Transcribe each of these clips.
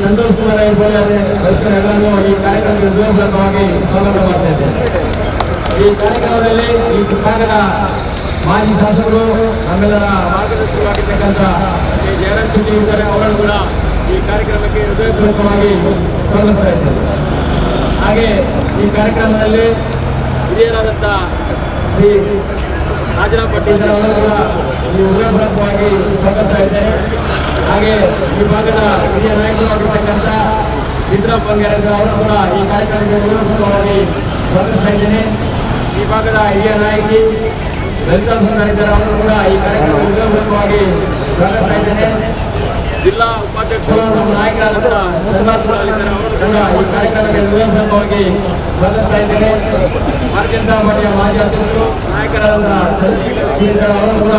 ಸಂತೋಷ್ ಕುಮಾರ್ ಎಲ್ಲರೂ ಈ ಕಾರ್ಯಕ್ರಮಕ್ಕೆ ಹೃದಯಪೂರ್ವಕವಾಗಿ ಸ್ವಾಗತ ಮಾಡ್ತಾ ಇದ್ದೇನೆ. ಈ ಕಾರ್ಯಕ್ರಮದಲ್ಲಿ ಈ ಭಾಗದ ಮಾಜಿ ಶಾಸಕರು ನಮ್ಮೆಲ್ಲರ ಮಾರ್ಗದರ್ಶಕರಾಗಿರ್ತಕ್ಕಂಥ ಶ್ರೀ ಜಯರಾಮ್ ಶೆಟ್ಟಿ ಇದ್ದಾರೆ. ಅವರನ್ನು ಕೂಡ ಈ ಕಾರ್ಯಕ್ರಮಕ್ಕೆ ಹೃದಯಪೂರ್ವಕವಾಗಿ ಸ್ವಾಗತಿಸ್ತಾ ಇದ್ದೇನೆ. ಹಾಗೆ ಈ ಕಾರ್ಯಕ್ರಮದಲ್ಲಿ ಹಿರಿಯರಾದಂಥ ಶ್ರೀ ರಾಜರಾಮ್ ಪಟ್ಟೀದಾರ್ ಅವರು ಕೂಡ ಈ ಹೃದಯಪೂರ್ವಕವಾಗಿ ಸ್ವಾಗತಿಸ್ತಾ ಇದ್ದೇನೆ. ಹಾಗೆ ಈ ಭಾಗದ ಹಿರಿಯ ನಾಯಕರು ಆಗಿರ್ತಕ್ಕಂಥ ಸಿದ್ದರಾಮ್ ಬಂಗಾರದ್ರು ಅವರು ಕೂಡ ಈ ಕಾರ್ಯಕ್ರಮಕ್ಕೆ ಹೃದಯಪೂರ್ವಕವಾಗಿ ಸ್ವಾಗತಿಸ್ತಾ ಇದ್ದೇನೆ. ಈ ಭಾಗದ ಹಿರಿಯ ನಾಯಕಿ ಲಲಿತಾ ಸುಂದರ್ ಇದ್ದಾರೆ. ಅವರು ಕೂಡ ಈ ಕಾರ್ಯಕ್ರಮಕ್ಕೆ ಹೃದಯಪೂರ್ವಕವಾಗಿ ಸ್ವಾಗತಿಸ್ತಾ ಇದ್ದೇನೆ. ಜಿಲ್ಲಾ ಉಪಾಧ್ಯಕ್ಷರು ನಮ್ಮ ನಾಯಕರಾದಂಥ ಶ್ರೀನಿವಾಸ್ ಇದ್ದಾರೆ. ಅವರು ಕೂಡ ಈ ಕಾರ್ಯಕ್ರಮಕ್ಕೆ ಹೃದಯಪೂರ್ವಕವಾಗಿ ಸ್ವಾಗತಿಸ್ತಾ ಇದ್ದೇನೆ. ಭಾರತೀಯ ಜನತಾ ಪಾರ್ಟಿಯ ಮಾಜಿ ಅಧ್ಯಕ್ಷರು ನಾಯಕರಾದಂಥ ಚಂದ್ರಶೇಖರ್ ಅವರು ಕೂಡ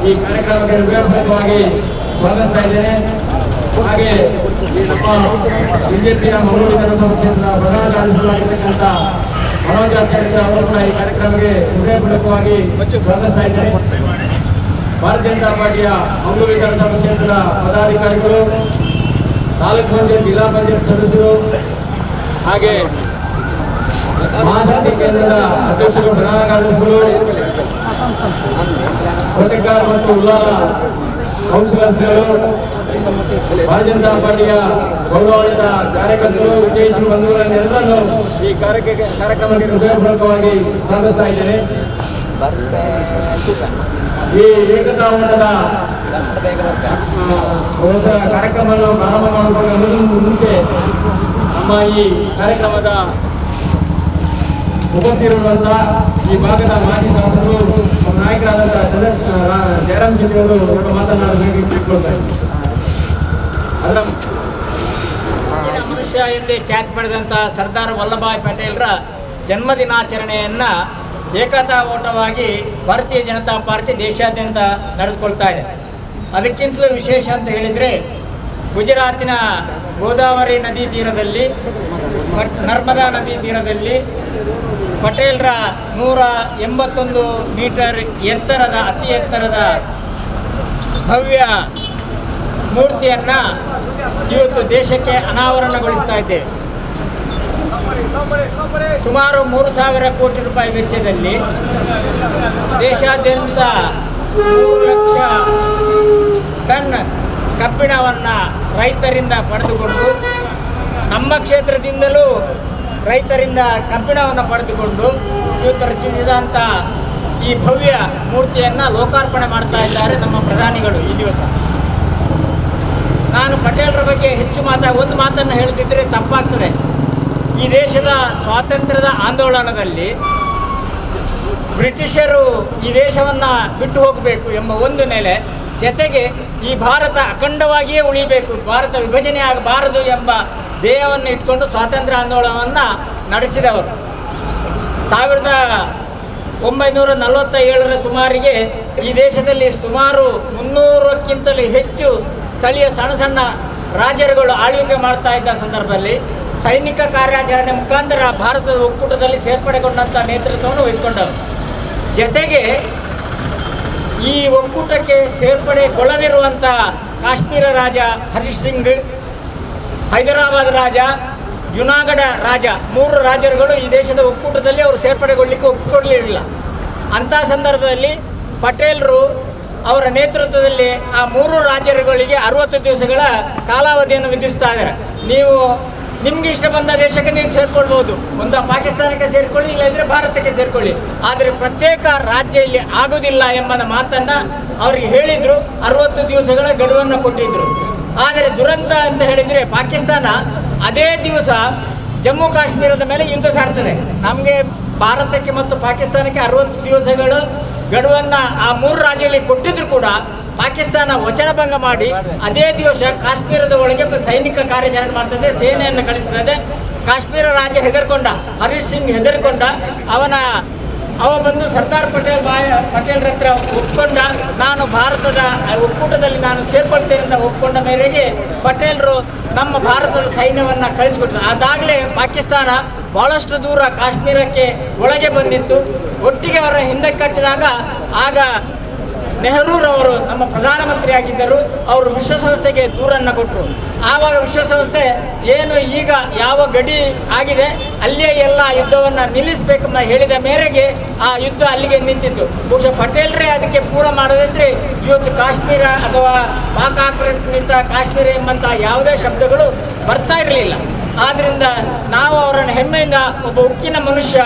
ಈ ಕಾರ್ಯಕ್ರಮಕ್ಕೆ ಹೃದಯಪೂರ್ವಕವಾಗಿ ಸ್ವಾಗತಿಸ್ತಾ ಇದ್ದೇನೆ. ಹಾಗೆ ಈ ನಮ್ಮ ಬಿಜೆಪಿಯ ಮಂಗಳೂರು ವಿಧಾನಸಭಾ ಕ್ಷೇತ್ರದ ಪ್ರಧಾನ ಕಾರ್ಯದರ್ಶಿಯಾಗಿರ್ತಕ್ಕಂಥ ಮನೋಜ್ ಆಚಾರ್ಯ ಅವರು ಕೂಡ ಈ ಕಾರ್ಯಕ್ರಮಕ್ಕೆ ಹೃದಯಪೂರ್ವಕವಾಗಿ ಸ್ವಾಗತಿಸ್ತಾ ಇದ್ದೇನೆ. ಭಾರತೀಯ ಜನತಾ ಪಾರ್ಟಿಯ ಮಂಗಳೂರು ವಿಧಾನಸಭಾ ಕ್ಷೇತ್ರದ ಪದಾಧಿಕಾರಿಗಳು, ತಾಲೂಕು ಪಂಚಾಯತ್, ಜಿಲ್ಲಾ ಪಂಚಾಯತ್ ಸದಸ್ಯರು, ಹಾಗೆ ಮಹಾಶಕ್ತಿ ಕೇಂದ್ರದ ಅಧ್ಯಕ್ಷರು, ಪ್ರಧಾನ ಕಾರ್ಯದರ್ಶಿಗಳು, ಕೋಟೆಕಾರ್ ಮತ್ತು ಉಲ್ಲಾಲ ಕೌನ್ಸಿಲರ್ಸ್ಗಳು, ಭಾರತೀಯ ಜನತಾ ಪಾರ್ಟಿಯ ಗೌರವಾನ್ವಿತ ಕಾರ್ಯಕರ್ತರು, ವಿದೇಶಿ ಬಂಧುಗಳನ್ನೆಲ್ಲರನ್ನು ಈ ಕಾರ್ಯಕ್ರಮಕ್ಕೆ ಹೃದಯಪೂರ್ವಕವಾಗಿ ಸ್ವಾಗತಿಸ್ತಾ ಇದ್ದೇನೆ. ಈ ಏಕತಾ ಓಟದ ಕಾರ್ಯಕ್ರಮವನ್ನು ಪ್ರಾರಂಭ ಮಾಡಿಕೊಳ್ಳುವ ಮುಂಚೆ ನಮ್ಮ ಈ ಕಾರ್ಯಕ್ರಮದ ಉಪಸ್ಥಿತಿರುವಂಥ ಈ ಭಾಗದ ಮಾಜಿ ಶಾಸಕರು, ನಮ್ಮ ನಾಯಕರಾದಂಥ ಜಯರಾಮ್ ಶೆಟ್ಟಿ ಅವರು ಮಾತನಾಡಬೇಕು ತಿಳ್ಕೊಳ್ತಾರೆ. ಅದರ ಮನುಷ್ಯ ಎಂದೇ ಖ್ಯಾತಿ ಪಡೆದಂಥ ಸರ್ದಾರ್ ವಲ್ಲಭಾಯ್ ಪಟೇಲ್ರ ಜನ್ಮದಿನಾಚರಣೆಯನ್ನು ಏಕತಾ ಓಟವಾಗಿ ಭಾರತೀಯ ಜನತಾ ಪಾರ್ಟಿ ದೇಶಾದ್ಯಂತ ನಡೆದುಕೊಳ್ತಾ ಇದೆ. ಅದಕ್ಕಿಂತಲೂ ವಿಶೇಷ ಅಂತ ಹೇಳಿದರೆ, ಗುಜರಾತಿನ ಗೋದಾವರಿ ನದಿ ತೀರದಲ್ಲಿ, ನರ್ಮದಾ ನದಿ ತೀರದಲ್ಲಿ ಪಟೇಲ್ರ 181 ಮೀಟರ್ ಎತ್ತರದ, ಅತಿ ಎತ್ತರದ ಭವ್ಯ ಮೂರ್ತಿಯನ್ನು ಇವತ್ತು ದೇಶಕ್ಕೆ ಅನಾವರಣಗೊಳಿಸ್ತಾ ಇದ್ದೇವೆ. ಸುಮಾರು 3,000 ಕೋಟಿ ರೂಪಾಯಿ ವೆಚ್ಚದಲ್ಲಿ ದೇಶಾದ್ಯಂತ 3 ಲಕ್ಷ ಟನ್ ಕಬ್ಬಿಣವನ್ನು ರೈತರಿಂದ ಪಡೆದುಕೊಂಡು, ನಮ್ಮ ಕ್ಷೇತ್ರದಿಂದಲೂ ರೈತರಿಂದ ಕಬ್ಬಿಣವನ್ನು ಪಡೆದುಕೊಂಡು ಇವತ್ತು ರಚಿಸಿದಂಥ ಈ ಭವ್ಯ ಮೂರ್ತಿಯನ್ನು ಲೋಕಾರ್ಪಣೆ ಮಾಡ್ತಾ ಇದ್ದಾರೆ ನಮ್ಮ ಪ್ರಧಾನಿಗಳು ಈ ದಿವಸ. ನಾನು ಪಟೇಲ್ರ ಬಗ್ಗೆ ಹೆಚ್ಚು ಒಂದು ಮಾತನ್ನು ಹೇಳದಿದ್ದರೆ ತಪ್ಪಾಗ್ತದೆ. ಈ ದೇಶದ ಸ್ವಾತಂತ್ರ್ಯದ ಆಂದೋಲನದಲ್ಲಿ ಬ್ರಿಟಿಷರು ಈ ದೇಶವನ್ನು ಬಿಟ್ಟು ಹೋಗಬೇಕು ಎಂಬ ಒಂದು ನೆಲೆ, ಜೊತೆಗೆ ಈ ಭಾರತ ಅಖಂಡವಾಗಿಯೇ ಉಳಿಬೇಕು, ಭಾರತ ವಿಭಜನೆ ಆಗಬಾರದು ಎಂಬ ಧ್ಯೇಯವನ್ನು ಇಟ್ಕೊಂಡು ಸ್ವಾತಂತ್ರ್ಯ ಆಂದೋಲನವನ್ನು ನಡೆಸಿದವರು. 1947 ಸುಮಾರಿಗೆ ಈ ದೇಶದಲ್ಲಿ ಸುಮಾರು 300ಕ್ಕಿಂತಲೂ ಹೆಚ್ಚು ಸ್ಥಳೀಯ ಸಣ್ಣ ಸಣ್ಣ ರಾಜರುಗಳು ಆಳ್ವಿಕೆ ಮಾಡ್ತಾ ಇದ್ದ ಸಂದರ್ಭದಲ್ಲಿ ಸೈನಿಕ ಕಾರ್ಯಾಚರಣೆ ಮುಖಾಂತರ ಭಾರತದ ಒಕ್ಕೂಟದಲ್ಲಿ ಸೇರ್ಪಡೆಗೊಂಡಂಥ ನೇತೃತ್ವವನ್ನು ವಹಿಸಿಕೊಂಡವರು. ಜೊತೆಗೆ ಈ ಒಕ್ಕೂಟಕ್ಕೆ ಸೇರ್ಪಡೆಗೊಳ್ಳದಿರುವಂಥ ಕಾಶ್ಮೀರ ರಾಜ ಹರೀಶ್ ಸಿಂಗ್, ಹೈದರಾಬಾದ್ ರಾಜ, ಜುನಾಗಢ ರಾಜ, 3 ರಾಜರುಗಳು ಈ ದೇಶದ ಒಕ್ಕೂಟದಲ್ಲಿ ಅವರು ಸೇರ್ಪಡೆಗೊಳ್ಳಲಿಕ್ಕೆ ಒಪ್ಪಿಕೊಳ್ಳಲಿರಲಿಲ್ಲ. ಅಂಥ ಸಂದರ್ಭದಲ್ಲಿ ಪಟೇಲರು ಅವರ ನೇತೃತ್ವದಲ್ಲಿ ಆ 3 ರಾಜರುಗಳಿಗೆ 60 ದಿವಸಗಳ ಕಾಲಾವಧಿಯನ್ನು ವಿಧಿಸ್ತಾ ಇದ್ದಾರೆ. ನಿಮಗೆ ಇಷ್ಟ ಬಂದ ದೇಶಕ್ಕೆ ನೀವು ಸೇರಿಕೊಳ್ಬೋದು, ಒಂದು ಪಾಕಿಸ್ತಾನಕ್ಕೆ ಸೇರಿಕೊಳ್ಳಿ, ಇಲ್ಲದಿದ್ದರೆ ಭಾರತಕ್ಕೆ ಸೇರಿಕೊಳ್ಳಿ, ಆದರೆ ಪ್ರತ್ಯೇಕ ರಾಜ್ಯ ಇಲ್ಲಿ ಆಗೋದಿಲ್ಲ ಎಂಬ ಮಾತನ್ನು ಅವರಿಗೆ ಹೇಳಿದರು. 60 ದಿವಸಗಳ ಗಡುವನ್ನು ಕೊಟ್ಟಿದ್ದರು. ಆದರೆ ದುರಂತ ಅಂತ ಹೇಳಿದರೆ ಪಾಕಿಸ್ತಾನ ಅದೇ ದಿವಸ ಜಮ್ಮು ಕಾಶ್ಮೀರದ ಮೇಲೆ ಯುದ್ಧ ಸಾರ್ತದೆ. ನಮಗೆ ಭಾರತಕ್ಕೆ ಮತ್ತು ಪಾಕಿಸ್ತಾನಕ್ಕೆ 60 ದಿವಸಗಳ ಗಡುವನ್ನು ಆ 3 ರಾಜ್ಯಗಳಿಗೆ ಕೊಟ್ಟಿದ್ರು ಕೂಡ ಪಾಕಿಸ್ತಾನ ವಚನಭಂಗ ಮಾಡಿ ಅದೇ ದಿವಸ ಕಾಶ್ಮೀರದ ಒಳಗೆ ಸೈನಿಕ ಕಾರ್ಯಾಚರಣೆ ಮಾಡ್ತದೆ, ಸೇನೆಯನ್ನು ಕಳಿಸ್ತದೆ. ಕಾಶ್ಮೀರ ರಾಜ್ಯ ಹೆದರ್ಕೊಂಡ, ಹರೀಶ್ ಸಿಂಗ್ ಹೆದರ್ಕೊಂಡ, ಅವ ಬಂದು ಸರ್ದಾರ್ ಪಟೇಲ್ರ ಹತ್ರ ಒಪ್ಕೊಂಡ, ನಾನು ಭಾರತದ ಒಕ್ಕೂಟದಲ್ಲಿ ನಾನು ಸೇರ್ಕೊಳ್ತೇನೆ ಅಂತ ಒಪ್ಕೊಂಡ ಮೇರೆಗೆ ಪಟೇಲರು ನಮ್ಮ ಭಾರತದ ಸೈನ್ಯವನ್ನು ಕಳಿಸಿಕೊಟ್ಟರು. ಅದಾಗಲೇ ಪಾಕಿಸ್ತಾನ ಭಾಳಷ್ಟು ದೂರ ಕಾಶ್ಮೀರಕ್ಕೆ ಒಳಗೆ ಬಂದಿತ್ತು. ಒಟ್ಟಿಗೆ ಅವರ ಹಿಂದಕ್ಕೆ ಕಟ್ಟಿದಾಗ ಆಗ ನೆಹರೂರವರು ನಮ್ಮ ಪ್ರಧಾನಮಂತ್ರಿ ಆಗಿದ್ದರು. ಅವರು ವಿಶ್ವಸಂಸ್ಥೆಗೆ ದೂರನ್ನು ಕೊಟ್ಟರು. ಆವಾಗ ವಿಶ್ವಸಂಸ್ಥೆ ಏನು ಈಗ ಯಾವ ಗಡಿ ಆಗಿದೆ ಅಲ್ಲೇ ಎಲ್ಲ ಯುದ್ಧವನ್ನು ನಿಲ್ಲಿಸಬೇಕೆಂಬ ಹೇಳಿದ ಮೇರೆಗೆ ಆ ಯುದ್ಧ ಅಲ್ಲಿಗೆ ನಿಂತಿತ್ತು. ಬಹುಶಃ ಪಟೇಲ್ರೇ ಅದಕ್ಕೆ ಪೂರ ಮಾಡದಿದ್ದರೆ ಇವತ್ತು ಕಾಶ್ಮೀರ ಅಥವಾ ಪಾಕ್ ಆಕ್ರಮಿತ ಕಾಶ್ಮೀರ ಎಂಬಂಥ ಯಾವುದೇ ಶಬ್ದಗಳು ಬರ್ತಾ ಇರಲಿಲ್ಲ. ಆದ್ದರಿಂದ ನಾವು ಅವರನ್ನು ಹೆಮ್ಮೆಯಿಂದ ಒಬ್ಬ ಉಕ್ಕಿನ ಮನುಷ್ಯ.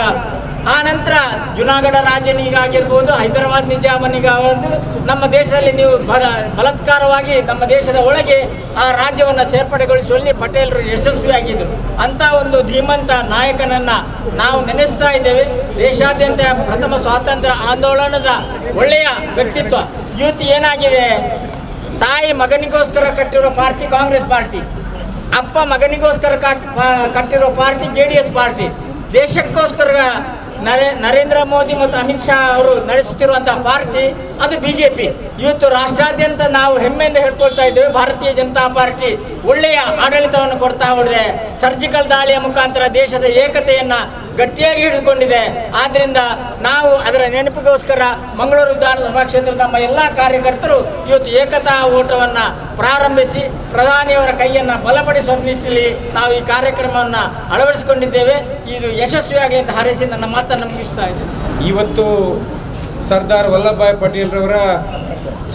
ಆ ನಂತರ ಜುನಾಗಢ ರಾಜನಿಗಾಗಿರ್ಬೋದು, ಹೈದರಾಬಾದ್ ನಿಜಾಮನಿಗಾಗಿರ್ಬೋದು, ನಮ್ಮ ದೇಶದಲ್ಲಿ ನೀವು ಬಲಾತ್ಕಾರವಾಗಿ ನಮ್ಮ ದೇಶದ ಒಳಗೆ ಆ ರಾಜ್ಯವನ್ನು ಸೇರ್ಪಡೆಗೊಳಿಸುವಲ್ಲಿ ಪಟೇಲರು ಯಶಸ್ವಿಯಾಗಿದ್ದರು. ಅಂಥ ಒಂದು ಧೀಮಂತ ನಾಯಕನನ್ನು ನಾವು ನೆನೆಸ್ತಾ ಇದ್ದೇವೆ. ದೇಶಾದ್ಯಂತ ಪ್ರಥಮ ಸ್ವಾತಂತ್ರ್ಯ ಆಂದೋಲನದ ಒಳ್ಳೆಯ ವ್ಯಕ್ತಿತ್ವ. ಇವತ್ತು ಏನಾಗಿದೆ, ತಾಯಿ ಮಗನಿಗೋಸ್ಕರ ಕಟ್ಟಿರೋ ಪಾರ್ಟಿ ಕಾಂಗ್ರೆಸ್ ಪಾರ್ಟಿ, ಅಪ್ಪ ಮಗನಿಗೋಸ್ಕರ ಕಟ್ಟಿರೋ ಪಾರ್ಟಿ JDS ಪಾರ್ಟಿ, ದೇಶಕ್ಕೋಸ್ಕರ ನರೇಂದ್ರ ಮೋದಿ ಮತ್ತು ಅಮಿತ್ ಶಾ ಅವರು ನಡೆಸುತ್ತಿರುವಂಥ ಪಾರ್ಟಿ ಅದು BJP. ಇವತ್ತು ರಾಷ್ಟ್ರಾದ್ಯಂತ ನಾವು ಹೆಮ್ಮೆಯಿಂದ ಹೇಳ್ಕೊಳ್ತಾ ಇದ್ದೇವೆ, ಭಾರತೀಯ ಜನತಾ ಪಾರ್ಟಿ ಒಳ್ಳೆಯ ಆಡಳಿತವನ್ನು ಕೊಡ್ತಾ ಹೋಗಿದೆ. ಸರ್ಜಿಕಲ್ ದಾಳಿಯ ಮುಖಾಂತರ ದೇಶದ ಏಕತೆಯನ್ನು ಗಟ್ಟಿಯಾಗಿ ಹಿಡಿದುಕೊಂಡಿದೆ. ಆದ್ದರಿಂದ ನಾವು ಅದರ ನೆನಪಿಗೋಸ್ಕರ ಮಂಗಳೂರು ವಿಧಾನಸಭಾ ಕ್ಷೇತ್ರದ ನಮ್ಮ ಎಲ್ಲ ಕಾರ್ಯಕರ್ತರು ಇವತ್ತು ಏಕತಾ ಓಟವನ್ನು ಪ್ರಾರಂಭಿಸಿ ಪ್ರಧಾನಿಯವರ ಕೈಯನ್ನು ಬಲಪಡಿಸುವ ನಿಟ್ಟಿನಲ್ಲಿ ನಾವು ಈ ಕಾರ್ಯಕ್ರಮವನ್ನು ಅಳವಡಿಸಿಕೊಂಡಿದ್ದೇವೆ. ಇದು ಯಶಸ್ವಿಯಾಗಲಿ ಅಂತ ಹಾರೈಸಿ ನನ್ನ ಮಾತನ್ನು ಮುಗಿಸ್ತಾ ಇದ್ದೇನೆ. ಇವತ್ತು ಸರ್ದಾರ್ ವಲ್ಲಭಭಾಯ್ ಪಟೇಲ್ರವರ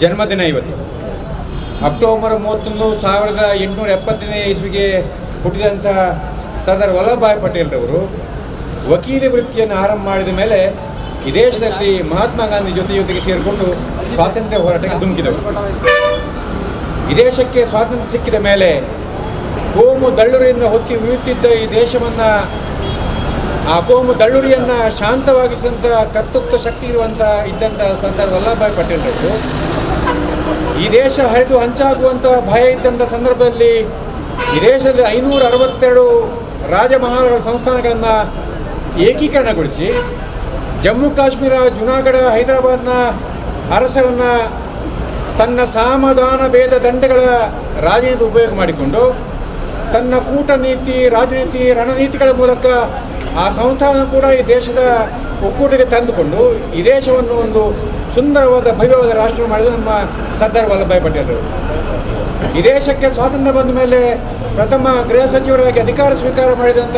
ಜನ್ಮದಿನ. ಇವತ್ತು ಅಕ್ಟೋಬರ್ 31, 1870ನೇ ಇಸ್ವಿಗೆ ಹುಟ್ಟಿದಂಥ ಸರ್ದಾರ್ ವಲ್ಲಭಭಾಯ್ ಪಟೇಲ್ರವರು ವಕೀಲಿ ವೃತ್ತಿಯನ್ನು ಆರಂಭ ಮಾಡಿದ ಮೇಲೆ ಈ ದೇಶದಲ್ಲಿ ಮಹಾತ್ಮ ಗಾಂಧಿ ಜೊತೆಗೆ ಸೇರಿಕೊಂಡು ಸ್ವಾತಂತ್ರ್ಯ ಹೋರಾಟಕ್ಕೆ ಧುಮುಕಿದವರು. ಈ ದೇಶಕ್ಕೆ ಸ್ವಾತಂತ್ರ್ಯ ಸಿಕ್ಕಿದ ಮೇಲೆ ಕೋಮು ದಳ್ಳುರಿಯಿಂದ ಹೊತ್ತಿ ಉಳಿಯುತ್ತಿದ್ದ ಈ ದೇಶವನ್ನು, ಆ ಕೋಮು ದಳ್ಳುರಿಯನ್ನು ಶಾಂತವಾಗಿಸಿದಂಥ ಕರ್ತೃತ್ವ ಶಕ್ತಿ ಇದ್ದಂಥ ಸರ್ದಾರ್ ವಲ್ಲಭಭಾಯ್ ಪಟೇಲ್ರವರು ಈ ದೇಶ ಹರಿದು ಹಂಚಾಗುವಂಥ ಭಯ ಇದ್ದಂಥ ಸಂದರ್ಭದಲ್ಲಿ ಈ ದೇಶದಲ್ಲಿ 562 ರಾಜ ಮಹಾರಾಜ ಸಂಸ್ಥಾನಗಳನ್ನು ಏಕೀಕರಣಗೊಳಿಸಿ ಜಮ್ಮು ಕಾಶ್ಮೀರ, ಜುನಾಗಢ, ಹೈದರಾಬಾದ್ನ ಅರಸರನ್ನು ತನ್ನ ಸಾಮಧಾನ ಭೇದ ದಂಡಗಳ ರಾಜನೀತಿ ಉಪಯೋಗ ಮಾಡಿಕೊಂಡು ತನ್ನ ಕೂಟನೀತಿ, ರಾಜನೀತಿ, ರಣನೀತಿಗಳ ಮೂಲಕ ಆ ಸಂಸ್ಥಾನ ಕೂಡ ಈ ದೇಶದ ಒಕ್ಕೂಟಕ್ಕೆ ತಂದುಕೊಂಡು ಈ ದೇಶವನ್ನು ಒಂದು ಸುಂದರವಾದ ಭವ್ಯವಾದ ರಾಷ್ಟ್ರ ಮಾಡಿದ ನಮ್ಮ ಸರ್ದಾರ್ ವಲ್ಲಭಭಾಯ್ ಪಟೇಲರು. ಈ ದೇಶಕ್ಕೆ ಸ್ವಾತಂತ್ರ್ಯ ಬಂದ ಮೇಲೆ ಪ್ರಥಮ ಗೃಹ ಸಚಿವರಾಗಿ ಅಧಿಕಾರ ಸ್ವೀಕಾರ ಮಾಡಿದಂಥ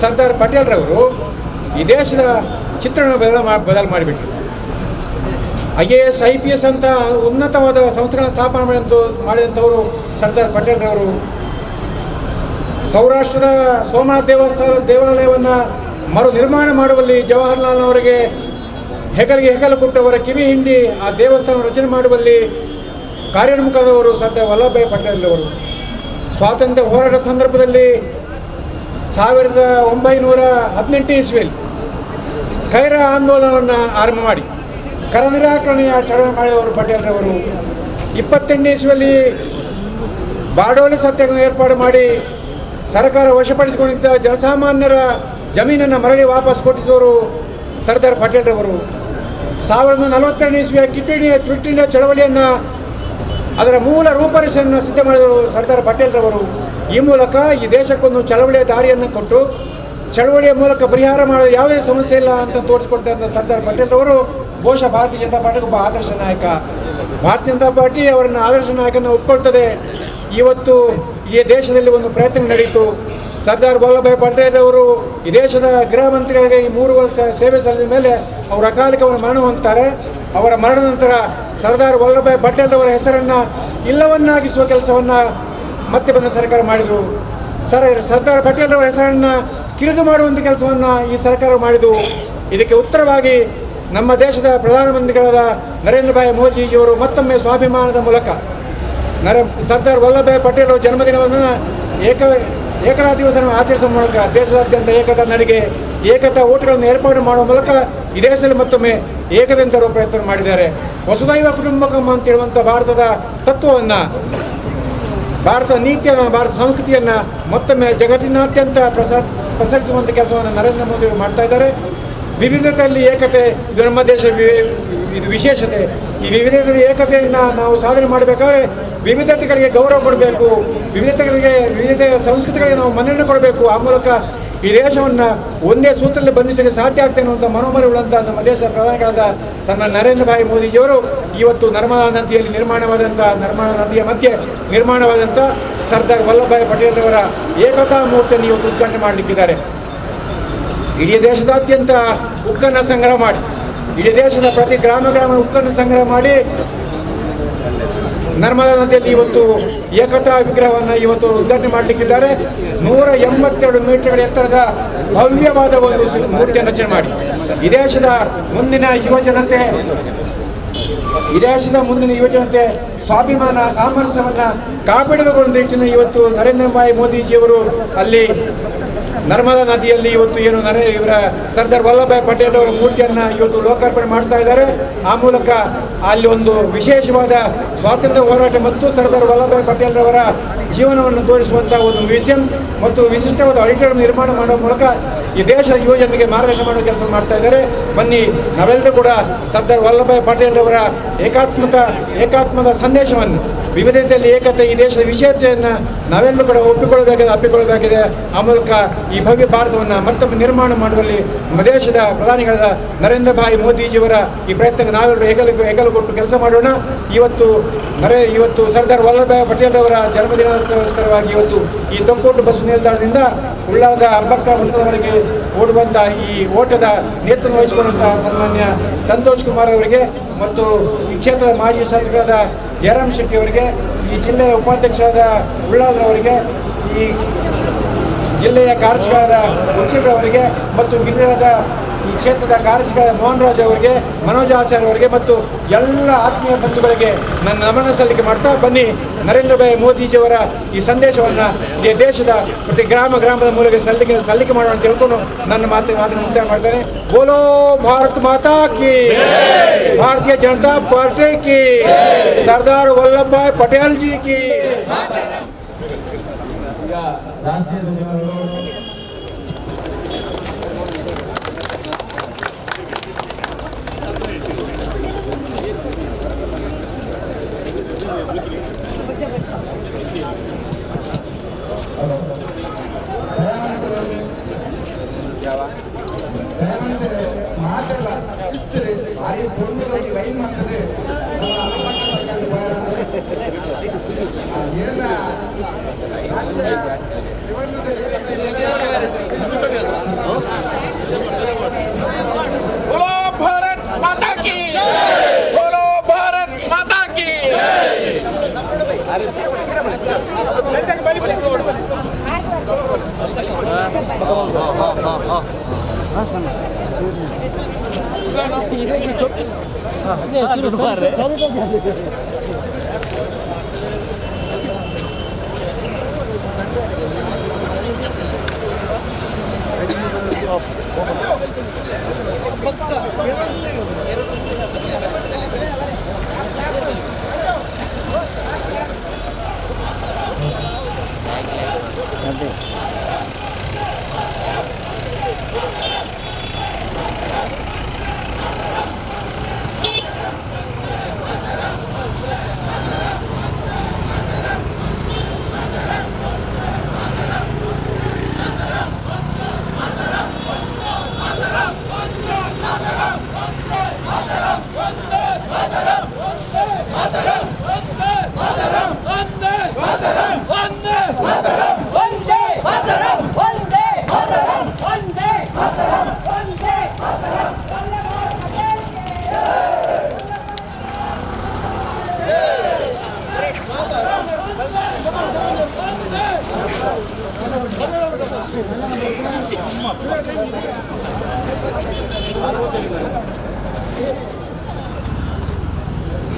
ಸರ್ದಾರ್ ಪಟೇಲ್ರವರು ಈ ದೇಶದ ಚಿತ್ರಣ ಬದಲು ಮಾಡಿಬಿಟ್ರು. IAS, IPS ಅಂತ ಉನ್ನತವಾದ ಸಂಸ್ಥೆಗಳ ಸ್ಥಾಪನೆ ಮಾಡಿದಂಥವರು ಸರ್ದಾರ್ ಪಟೇಲ್ರವರು. ಸೌರಾಷ್ಟ್ರದ ಸೋಮನಾಥ ದೇವಾಲಯವನ್ನು ಮರು ನಿರ್ಮಾಣ ಮಾಡುವಲ್ಲಿ ಜವಾಹರ್ಲಾಲ್ನವರಿಗೆ ಹೆಗಲಿಗೆ ಹೆಗಲು ಕೊಟ್ಟವರ ಕಿವಿ ಹಿಂಡಿ ಆ ದೇವಸ್ಥಾನ ರಚನೆ ಮಾಡುವಲ್ಲಿ ಕಾರ್ಯೋನ್ಮುಖದವರು ಸರ್ದಾರ್ ವಲ್ಲಭಭಾಯ್ ಪಟೇಲ್ರವರು. ಸ್ವಾತಂತ್ರ್ಯ ಹೋರಾಟದ ಸಂದರ್ಭದಲ್ಲಿ 1918 ಇಸ್ವಿಯಲ್ಲಿ ಖೈರಾ ಆಂದೋಲನವನ್ನು ಆರಂಭ ಮಾಡಿ ಕರ ನಿರಾಕರಣೆಯ ಚಳವಳಿ ಮಾಡಿದವರು ಪಟೇಲ್ರವರು. 28 ಇಸ್ವಿಯಲ್ಲಿ ಬಾಡೋಲಿ ಸತ್ಯಾಗ್ರಹ ಏರ್ಪಾಡು ಮಾಡಿ ಸರ್ಕಾರ ವಶಪಡಿಸಿಕೊಂಡಿದ್ದ ಜನಸಾಮಾನ್ಯರ ಜಮೀನನ್ನು ಮರಳಿ ವಾಪಸ್ ಕೊಟ್ಟಿಸುವವರು ಸರ್ದಾರ್ ಪಟೇಲ್ರವರು. 1942 ಇಸ್ವಿಯ ಕ್ವಿಟ್ ಇಂಡಿಯಾ ಚಳವಳಿಯನ್ನು, ಅದರ ಮೂಲ ರೂಪರೇಷೆಯನ್ನು ಸಿದ್ಧ ಮಾಡಿದವರು ಸರ್ದಾರ್ ಪಟೇಲ್ರವರು. ಈ ಮೂಲಕ ಈ ದೇಶಕ್ಕೊಂದು ಚಳವಳಿಯ ದಾರಿಯನ್ನು ಕೊಟ್ಟು ಚಳವಳಿಯ ಮೂಲಕ ಪರಿಹಾರ ಮಾಡಲು ಯಾವುದೇ ಸಮಸ್ಯೆ ಇಲ್ಲ ಅಂತ ತೋರಿಸಿಕೊಟ್ಟಂಥ ಸರ್ದಾರ್ ಪಟೇಲ್ರವರು ಬಹುಶಃ ಭಾರತೀಯ ಜನತಾ ಪಾರ್ಟಿಗೆ ಒಬ್ಬ ಆದರ್ಶ ನಾಯಕ. ಭಾರತೀಯ ಜನತಾ ಪಾರ್ಟಿ ಅವರನ್ನು ಆದರ್ಶ ನಾಯಕನ ಒಪ್ಕೊಳ್ತದೆ. ಇವತ್ತು ಈ ದೇಶದಲ್ಲಿ ಒಂದು ಪ್ರಯತ್ನ ನಡೆಯಿತು. ಸರ್ದಾರ್ ವಲ್ಲಭಭಾಯ್ ಪಟೇಲ್ರವರು ಈ ದೇಶದ ಗೃಹ ಮಂತ್ರಿಯಾಗಿ 3 ವರ್ಷ ಸೇವೆ ಸಲ್ಲಿಸಿದ ಮೇಲೆ ಅವರು ಅಕಾಲಿಕವಾಗಿ ಮರಣ ಹೊಂದುತ್ತಾರೆ. ಅವರ ಮರಣದ ನಂತರ ಸರ್ದಾರ್ ವಲ್ಲಭಭಾಯ್ ಪಟೇಲ್ರವರ ಹೆಸರನ್ನು ಇಲ್ಲವನ್ನಾಗಿಸುವ ಕೆಲಸವನ್ನು ಮತ್ತೆ ಬಂದ ಸರ್ಕಾರ ಮಾಡಿದರು. ಸರ್ದಾರ್ ಪಟೇಲ್ರವರ ಹೆಸರನ್ನು ಕಿರಿದು ಮಾಡುವಂಥ ಕೆಲಸವನ್ನು ಈ ಸರ್ಕಾರ ಮಾಡಿತು. ಇದಕ್ಕೆ ಉತ್ತರವಾಗಿ ನಮ್ಮ ದೇಶದ ಪ್ರಧಾನಮಂತ್ರಿಗಳಾದ ನರೇಂದ್ರ ಭಾಯ್ ಮೋದಿಜಿಯವರು ಮತ್ತೊಮ್ಮೆ ಸ್ವಾಭಿಮಾನದ ಮೂಲಕ ಸರ್ದಾರ್ ವಲ್ಲಭಭಾಯ್ ಪಟೇಲ್ ಜನ್ಮದಿನವನ್ನು ಏಕತಾ ದಿವಸವನ್ನು ಆಚರಿಸುವ ಮೂಲಕ ದೇಶದಾದ್ಯಂತ ಏಕತಾ ನಡಿಗೆ, ಏಕತಾ ಓಟ್ಗಳನ್ನು ಏರ್ಪಾಡು ಮಾಡುವ ಮೂಲಕ ಈ ದೇಶದಲ್ಲಿ ಮತ್ತೊಮ್ಮೆ ಏಕತೆಯನ್ನು ತರುವ ಪ್ರಯತ್ನ ಮಾಡಿದ್ದಾರೆ. ವಸುದೈವ ಕುಟುಂಬಕಂ ಅಂತ ಹೇಳುವಂಥ ಭಾರತದ ತತ್ವವನ್ನು, ಭಾರತ ನೀತಿಯನ್ನು, ಭಾರತ ಸಂಸ್ಕೃತಿಯನ್ನು ಮತ್ತೊಮ್ಮೆ ಜಗತ್ತಿನಾದ್ಯಂತ ಪ್ರಸರಿಸುವಂಥ ಕೆಲಸವನ್ನು ನರೇಂದ್ರ ಮೋದಿಯವರು ಮಾಡ್ತಾ ಇದ್ದಾರೆ. ವಿವಿಧತೆಯಲ್ಲಿ ಏಕತೆ, ಇದು ನಮ್ಮ ದೇಶ ಇದು ವಿಶೇಷತೆ. ಈ ವಿವಿಧತೆಯಲ್ಲಿ ಏಕತೆಯನ್ನು ನಾವು ಸಾಧನೆ ಮಾಡಬೇಕಾದ್ರೆ ವಿವಿಧತೆಗಳಿಗೆ ಗೌರವ ಕೊಡಬೇಕು, ವಿವಿಧತೆಯ ಸಂಸ್ಕೃತಿಗಳಿಗೆ ನಾವು ಮನ್ನಣೆ ಕೊಡಬೇಕು. ಆ ಮೂಲಕ ಈ ದೇಶವನ್ನು ಒಂದೇ ಸೂತ್ರದಲ್ಲಿ ಬಂಧಿಸಲಿಕ್ಕೆ ಸಾಧ್ಯ ಆಗ್ತದೆ ಅನ್ನುವಂಥ ಮನೋಮರವುಳ್ಳಂಥ ನಮ್ಮ ದೇಶದ ಪ್ರಧಾನಿಗಳಾದ ಸನ್ಮಾನ್ಯ ನರೇಂದ್ರ ಭಾಯಿ ಮೋದಿಜಿಯವರು ಇವತ್ತು ನರ್ಮದಾ ನದಿಯಲ್ಲಿ ನರ್ಮದಾ ನದಿಯ ಮಧ್ಯೆ ನಿರ್ಮಾಣವಾದಂಥ ಸರ್ದಾರ್ ವಲ್ಲಭಭಾಯಿ ಪಟೇಲ್ರವರ ಏಕತಾ ಮೂರ್ತಿಯನ್ನು ಇವತ್ತು ಉದ್ಘಾಟನೆ ಮಾಡಲಿಕ್ಕಿದ್ದಾರೆ. ಇಡೀ ದೇಶದಾದ್ಯಂತ ಉಕ್ಕನ್ನು ಸಂಗ್ರಹ ಮಾಡಿ, ಇಡೀ ದೇಶದ ಪ್ರತಿ ಗ್ರಾಮ ಉಕ್ಕನ್ನು ಸಂಗ್ರಹ ಮಾಡಿ ನರ್ಮದಾ ನದಿಯಲ್ಲಿ ಇವತ್ತು ಏಕತಾ ವಿಗ್ರಹವನ್ನು ಇವತ್ತು ಉದ್ಘಾಟನೆ ಮಾಡಲಿಕ್ಕಿದ್ದಾರೆ. 182 ಮೀಟರ್ಗಳ ಎತ್ತರದ ಭವ್ಯವಾದ ಒಂದು ಮೂರ್ತಿಯನ್ನು ರಚನೆ ಮಾಡಿ ಈ ದೇಶದ ಮುಂದಿನ ಯುವಜನತೆ ಸ್ವಾಭಿಮಾನ ಸಾಮರಸ್ಯವನ್ನು ಕಾಪಾಡಬೇಕು ಅನ್ನೋ ನಿಟ್ಟಿನ ಇವತ್ತು ನರೇಂದ್ರ ಭಾಯಿ ಮೋದಿಜಿಯವರು ಅಲ್ಲಿ ನರ್ಮದಾ ನದಿಯಲ್ಲಿ ಇವತ್ತು ಇವರ ಸರ್ದಾರ್ ವಲ್ಲಭಭಾಯಿ ಪಟೇಲ್ ಅವರ ಮೂರ್ತಿಯನ್ನು ಇವತ್ತು ಲೋಕಾರ್ಪಣೆ ಮಾಡ್ತಾ ಇದ್ದಾರೆ. ಆ ಮೂಲಕ ಅಲ್ಲಿ ಒಂದು ವಿಶೇಷವಾದ ಸ್ವಾತಂತ್ರ್ಯ ಹೋರಾಟ ಮತ್ತು ಸರ್ದಾರ್ ವಲ್ಲಭಭಾಯಿ ಪಟೇಲ್ ಅವರ ಜೀವನವನ್ನು ತೋರಿಸುವಂಥ ಒಂದು ಮ್ಯೂಸಿಯಂ ಮತ್ತು ವಿಶಿಷ್ಟವಾದ ಆಡಿಟೋರಿಯಂ ನಿರ್ಮಾಣ ಮಾಡುವ ಮೂಲಕ ಈ ದೇಶದ ಯುವಜನರಿಗೆ ಮಾರ್ಗದರ್ಶನ ಮಾಡುವ ಕೆಲಸ ಮಾಡ್ತಾ ಇದ್ದಾರೆ. ಬನ್ನಿ ನಾವೆಲ್ಲರೂ ಕೂಡ ಸರ್ದಾರ್ ವಲ್ಲಭಭಾಯಿ ಪಟೇಲ್ ಅವರ ಏಕಾತ್ಮದ ಸಂದೇಶವನ್ನು, ವಿವಿಧತೆಯಲ್ಲಿ ಏಕತೆ, ಈ ದೇಶದ ವಿಶೇಷತೆಯನ್ನು ನಾವೆಲ್ಲರೂ ಕೂಡ ಅಪ್ಪಿಕೊಳ್ಳಬೇಕಿದೆ. ಆ ಮೂಲಕ ಈ ಭವ್ಯ ಭಾರತವನ್ನು ಮತ್ತೊಮ್ಮೆ ನಿರ್ಮಾಣ ಮಾಡುವಲ್ಲಿ ನಮ್ಮ ದೇಶದ ಪ್ರಧಾನಿಗಳಾದ ನರೇಂದ್ರ ಭಾಯಿ ಮೋದಿಜಿಯವರ ಈ ಪ್ರಯತ್ನಕ್ಕೆ ನಾವೆಲ್ಲರೂ ಹೆಗಲು ಕೊಟ್ಟು ಕೆಲಸ ಮಾಡೋಣ. ಇವತ್ತು ಸರ್ದಾರ್ ವಲ್ಲಭಭಾಯಿ ಪಟೇಲ್ ಅವರ ಜನ್ಮದಿನೋಸ್ಕರವಾಗಿ ಇವತ್ತು ಈ ತೊಕ್ಕೋಟು ಬಸ್ ನಿಲ್ದಾಣದಿಂದ ಉಳ್ಳಾಲದ ಅಬ್ಬಕ್ಕ ವೃತ್ತದವರೆಗೆ ಓಡುವಂಥ ಈ ಓಟದ ನೇತೃತ್ವ ವಹಿಸಿಕೊಂಡಂತಹ ಸನ್ಮಾನ್ಯ ಸಂತೋಷ್ ಕುಮಾರ್ ಅವರಿಗೆ ಮತ್ತು ಈ ಕ್ಷೇತ್ರದ ಮಾಜಿ ಶಾಸಕರಾದ ಜಯರಾಮ್ ಶೆಟ್ಟಿ ಅವರಿಗೆ, ಈ ಜಿಲ್ಲೆಯ ಉಪಾಧ್ಯಕ್ಷರಾದ ಉಳ್ಳಾಲರವರಿಗೆ, ಈ ಜಿಲ್ಲೆಯ ಕಾರ್ಯದರ್ಶಿಗಳಾದ ಉಚ್ಚಿರವರಿಗೆ ಮತ್ತು ಹಿರಿಯರಾದ ಈ ಕ್ಷೇತ್ರದ ಕಾರ್ಯದರ್ಶಿಗಳಾದ ಮೋಹನ್ ರಾಜ್ ಅವರಿಗೆ, ಮನೋಜ್ ಆಚಾರ್ಯ ಅವರಿಗೆ ಮತ್ತು ಎಲ್ಲ ಆತ್ಮೀಯ ಬಂಧುಗಳಿಗೆ ನನ್ನ ನಮನ ಸಲ್ಲಿಕೆ ಮಾಡ್ತಾ, ಬನ್ನಿ ನರೇಂದ್ರ ಭಾಯಿ ಮೋದಿಜಿಯವರ ಈ ಸಂದೇಶವನ್ನು ಈ ದೇಶದ ಪ್ರತಿ ಗ್ರಾಮದ ಮೂಲಕ ಸಲ್ಲಿಕೆ ಮಾಡೋಣ ಅಂತ ಹೇಳ್ಕೊಂಡು ನನ್ನ ಮಾತನ್ನು ಮುಕ್ತಾಯ ಮಾಡ್ತೇನೆ. ಬೋಲೋ ಭಾರತ್ ಮಾತಾ ಕಿ, ಭಾರತೀಯ ಜನತಾ ಪಾರ್ಟಿ ಕಿ, ಸರ್ದಾರ್ ವಲ್ಲಭಭಾಯಿ ಪಟೇಲ್ ಜಿ ಕಿ.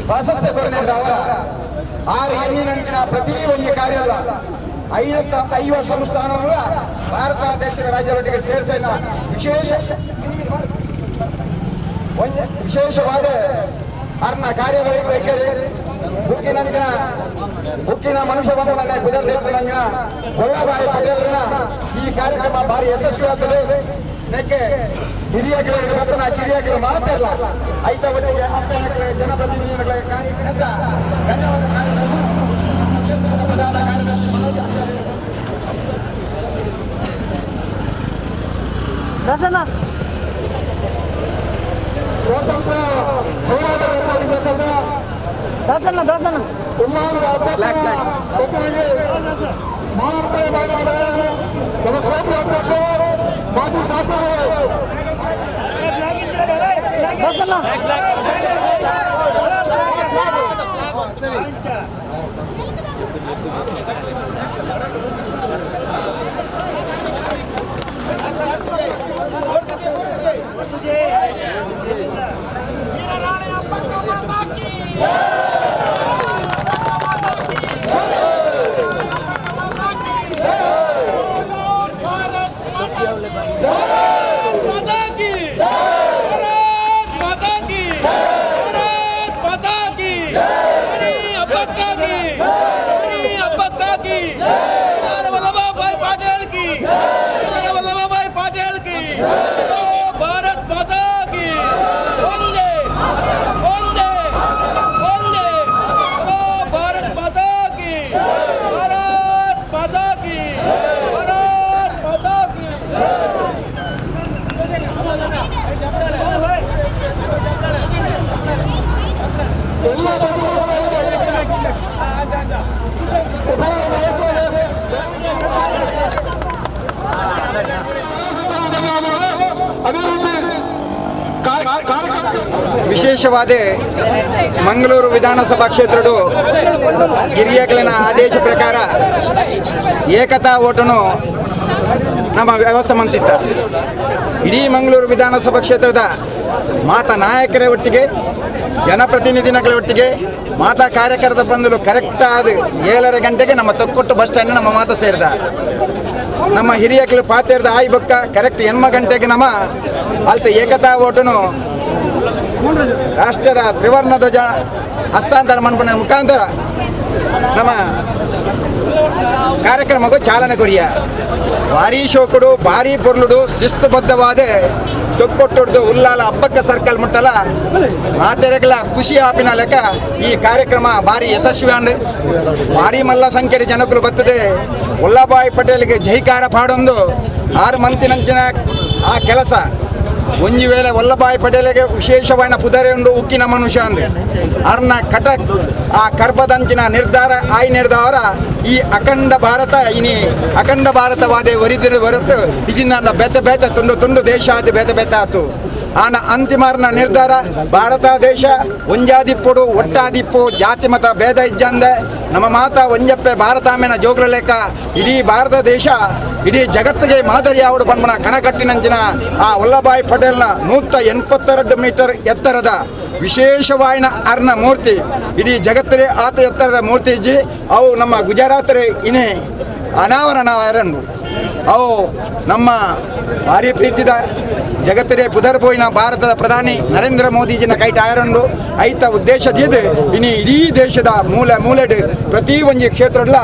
ಪ್ರಾಶಸ್ತ್ಯ ಕೊರನೆದವ 6 ಹೆಣ್ಣಿನಂಚಿನ ಪ್ರತಿ ಒಂದು ಕಾರ್ಯ ಅಲ್ಲ 50 ಸಂಸ್ಥಾನಗಳು ಭಾರತ ದೇಶದ ರಾಜ್ಯದೊಟ್ಟಿಗೆ ಸೇರಿಸಿದ ವಿಶೇಷವಾದ ಅರ್ನ ಕಾರ್ಯಗಳಿಗೆ ಬುಕ್ಕಿನ ಮನುಷ್ಯ ಬಂಧುಗಳನ್ನ ಕುದುರೆದಂಗಿನ ವಲ್ಲಭಭಾಯಿ ಪಟೇಲ್ರನ್ನ ಈ ಕಾರ್ಯಕ್ರಮ ಭಾರಿ ಯಶಸ್ವಿ ಆಗ್ತದೆ. ಇದಕ್ಕೆ ಹಿರಿಯ ಗೆಳೆಯರಿಗೆ ಮಾತ್ರ ಕಿರಿಯ ಗೆಳೆಯ ಮಾತಾಡಲ್ಲ ಐದ ಒಟ್ಟಿಗೆ ಜನಪ್ರತಿನಿಧಿಗಳ ಕಾರ್ಯಕ್ರಮದ ಧನ್ಯವಾದ ಕ್ಷೇತ್ರದ ಪ್ರಧಾನ ಕಾರ್ಯದರ್ಶಿ ಮನೋಜ್ ಆಚಾರ್ಯ ಸ್ವಾತಂತ್ರ್ಯ ಹೋರಾಟ ಉನ್ನಾಂಗ ಒಬ್ಬರಿಗೆ ಮಾನವತೆ ಮಾಡಿದ್ದಾರೆ. ನಮ್ಮ ಕ್ಷೇತ್ರ ಅಧ್ಯಕ್ಷರು ಮಾಜಿ ಶಾಸಕರು ವಿಶೇಷವಾದ ಮಂಗಳೂರು ವಿಧಾನಸಭಾ ಕ್ಷೇತ್ರಡು ಹಿರಿಯಕಲಿನ ಆದೇಶ ಪ್ರಕಾರ ಏಕತಾ ಓಟನು ನಮ್ಮ ವ್ಯವಸ್ಥೆ ಮಂತಿತ್ತ. ಇಡೀ ಮಂಗಳೂರು ವಿಧಾನಸಭಾ ಕ್ಷೇತ್ರದ ಮಾತಾ ನಾಯಕರ ಒಟ್ಟಿಗೆ ಜನಪ್ರತಿನಿಧಿಗಳ ಒಟ್ಟಿಗೆ ಮಾತಾ ಕಾರ್ಯಕರ್ತ ಬಂದಲು ಕರೆಕ್ಟ್ ಆದ 7:30 ಗಂಟೆಗೆ ನಮ್ಮ ತೊಕ್ಕೊಟ್ಟು ಬಸ್ ಸ್ಟ್ಯಾಂಡ್ ನಮ್ಮ ಮಾತಾ ಸೇರಿದ. ನಮ್ಮ ಹಿರಿಯಕಲು ಪಾತೇರ್ದ ಆಯ್ ಬೊಕ್ಕ ಕರೆಕ್ಟ್ 8 ಗಂಟೆಗೆ ನಮ್ಮ ಅಲ್ತ ಏಕತಾ ಓಟನು ರಾಷ್ಟ್ರದ ತ್ರಿವರ್ಣ ಧ್ವಜ ಹಸ್ತಾಂತರ ಮನ್ಪನ ಮುಖಾಂತರ ನಮ್ಮ ಕಾರ್ಯಕ್ರಮಕ್ಕೂ ಚಾಲನೆ ಕೊರಿಯ. ಭಾರೀ ಶೋಕುಡು ಭಾರೀ ಪೊರ್ಲುಡು ಶಿಸ್ತುಬದ್ಧವಾದ ತೊಕ್ಕೊಟ್ಟೊಡ್ದು ಉಲ್ಲಾಲ ಹಬ್ಬಕ್ಕ ಸರ್ಕಲ್ ಮುಟ್ಟಲ ಮಾತೆರೆಗಳ ಖುಷಿ ಆಪಿನ ಲೆಕ್ಕ ಈ ಕಾರ್ಯಕ್ರಮ ಭಾರಿ ಯಶಸ್ವಿ ಅಂಡ್ ಭಾರಿ ಮಲ್ಲ ಸಂಖ್ಯೆಯ ಜನಕರು ಬರ್ತದೆ. ವಲ್ಲಭಾಯ್ ಪಟೇಲ್ಗೆ ಜೈಕಾರ ಪಾಡೊಂದು 6 ಮಂತಿನಂಚಿನ ಆ ಕೆಲಸ ಒಂಜಿ ವೇಳೆ ವಲ್ಲಭಾಯ್ ಪಟೇಲ್ಗೆ ವಿಶೇಷವಾದ ಪುದರೆ ಉಂಡು ಉಕ್ಕಿನ ಮನುಷ್ಯ ಅಂದು ಅರ್ನ ಕಟಕ್ ಆ ಕರ್ಪದಂಚಿನ ನಿರ್ಧಾರ ಆಯ್ ನಿರ್ಧಾರ ಈ ಅಖಂಡ ಭಾರತ ಇನಿ ಅಖಂಡ ಭಾರತವಾದ ಒರಿದಿರು ಹೊರತು ಇಜಿಂದ ಬೆತ್ತ ಬೆತ್ತ ತುಂಡು ತುಂಡು ದೇಶ ಆದ ಬೆತ್ತ ಬೆತ್ತ ಆತು. ಆನ ಅಂತಿಮಾರ್ನ ನಿರ್ಧಾರ ಭಾರತ ದೇಶ ಒಂಜಾದಿಪ್ಪುಡು ಒಟ್ಟಾದಿಪ್ಪು ಜಾತಿ ಮತ ಭೇದ ಇಜ್ಜಂದೆ ನಮ್ಮ ಮಾತಾ ಒಂಜಪ್ಪೆ ಭಾರತಾಮೆನ ಜೋಗ್ರ ಲೆಕ್ಕ ಇಡೀ ಭಾರತ ದೇಶ ಇಡೀ ಜಗತ್ತಿಗೆ ಮಾದರಿ ಆವಡು ಪನ್ಮನ ಕಣಕಟ್ಟಿನಂಚಿನ ಆ ವಲ್ಲಭಾಯ್ ಪಟೇಲ್ನ 182 ಮೀಟರ್ ಎತ್ತರದ ವಿಶೇಷವಾಯಿನ ಅರ್ನ ಮೂರ್ತಿ ಇಡೀ ಜಗತ್ತರೇ ಆತ ಎತ್ತರದ ಮೂರ್ತಿ ಇಜ್ಜಿ ಅವು ನಮ್ಮ ಗುಜರಾತರೇ ಇನೇ ಅನಾವರಣ ಎರನ್ನು ಅವು ನಮ್ಮ ಭಾರಿ ಪ್ರೀತಿದ ಜಗತ್ತರೇ ಪುದರ್ಬೋಯಿನ ಭಾರತದ ಪ್ರಧಾನಿ ನರೇಂದ್ರ ಮೋದಿಜಿನ ಕೈಟ ಆಯರಂಡು ಐತ ಉದ್ದೇಶದ ಇನಿ ಇಡೀ ದೇಶದ ಮೂಲೆ ಮೂಲೆಡ್ ಪ್ರತಿ ಒಂಜಿ ಕ್ಷೇತ್ರಡ್ಲ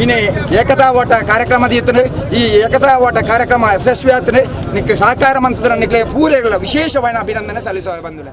ಇನಿ ಏಕತಾ ಓಟ ಕಾರ್ಯಕ್ರಮದ ಇತ್ತನೆ ಈ ಏಕತಾ ಓಟ ಕಾರ್ಯಕ್ರಮ ಯಶಸ್ವಿ ಆತನೆ ನಿಕ್ಕೆ ಸಹಕಾರ ಮಂತ್ರದ ನಿಕ್ಲೆ ಪೂರೆಗಳ ವಿಶೇಷವಾದ ಅಭಿನಂದನೆ ಸಲ್ಲಿಸುವ ಬಂದಿಲ್ಲ.